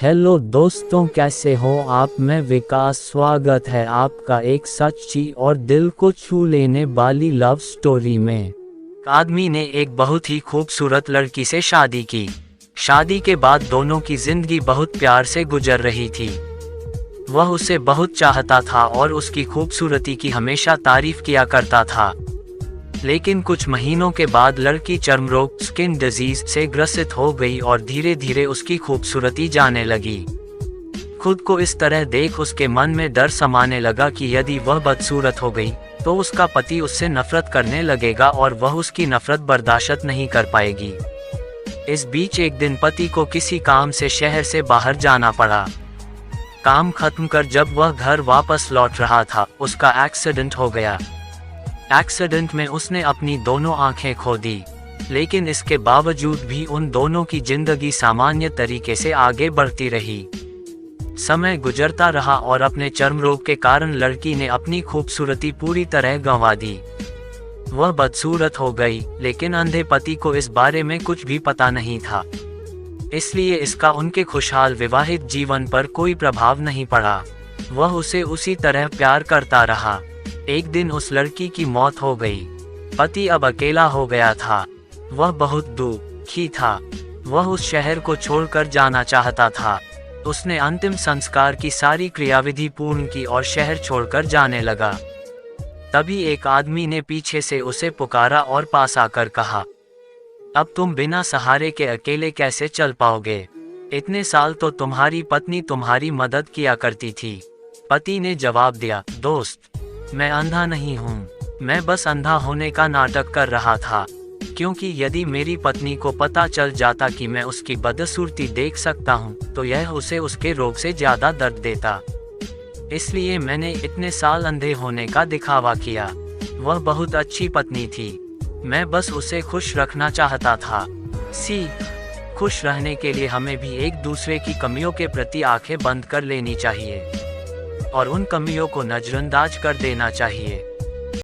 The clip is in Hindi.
हेलो दोस्तों, कैसे हो आप। मैं विकास, स्वागत है आपका एक सच्ची और दिल को छू लेने वाली लव स्टोरी में। एक आदमी ने एक बहुत ही खूबसूरत लड़की से शादी की। शादी के बाद दोनों की जिंदगी बहुत प्यार से गुजर रही थी। वह उसे बहुत चाहता था और उसकी खूबसूरती की हमेशा तारीफ किया करता था। लेकिन कुछ महीनों के बाद लड़की चर्म रोग स्किन डिजीज से ग्रसित हो गई और धीरे धीरे उसकी खूबसूरती जाने लगी। खुद को इस तरह देख उसके मन में डर समाने लगा कि यदि वह बदसूरत हो गई तो उसका पति उससे नफरत करने लगेगा और वह उसकी नफरत बर्दाश्त नहीं कर पाएगी। इस बीच एक दिन पति को किसी काम से शहर से बाहर जाना पड़ा। काम खत्म कर जब वह घर वापस लौट रहा था, उसका एक्सीडेंट हो गया। एक्सीडेंट में उसने अपनी दोनों आंखें खो दी, लेकिन इसके बावजूद भी उन दोनों की जिंदगी सामान्य तरीके से आगे बढ़ती रही। समय गुजरता रहा और अपने चर्म रोग के कारण लड़की ने अपनी खूबसूरती पूरी तरह गंवा दी। वह बदसूरत हो गई, लेकिन अंधे पति को इस बारे में कुछ भी पता नहीं था, इसलिए इसका उनके खुशहाल विवाहित जीवन पर कोई प्रभाव नहीं पड़ा। वह उसे उसी तरह प्यार करता रहा। एक दिन उस लड़की की मौत हो गई। पति अब अकेला हो गया था। वह बहुत दुखी था। वह उस शहर को छोड़कर जाना चाहता था। उसने अंतिम संस्कार की सारी क्रियाविधि पूर्ण की और शहर छोड़कर जाने लगा। तभी एक आदमी ने पीछे से उसे पुकारा और पास आकर कहा, अब तुम बिना सहारे के अकेले कैसे चल पाओगे? इतने साल तो तुम्हारी पत्नी तुम्हारी मदद किया करती थी। पति ने जवाब दिया, दोस्त, मैं अंधा नहीं हूँ, मैं बस अंधा होने का नाटक कर रहा था, क्योंकि यदि मेरी पत्नी को पता चल जाता कि मैं उसकी बदसूरती देख सकता हूँ तो यह उसे उसके रोग से ज्यादा दर्द देता। इसलिए मैंने इतने साल अंधे होने का दिखावा किया। वह बहुत अच्छी पत्नी थी, मैं बस उसे खुश रखना चाहता था। खुश रहने के लिए हमें भी एक दूसरे की कमियों के प्रति आंखें बंद कर लेनी चाहिए और उन कमियों को नजरअंदाज कर देना चाहिए।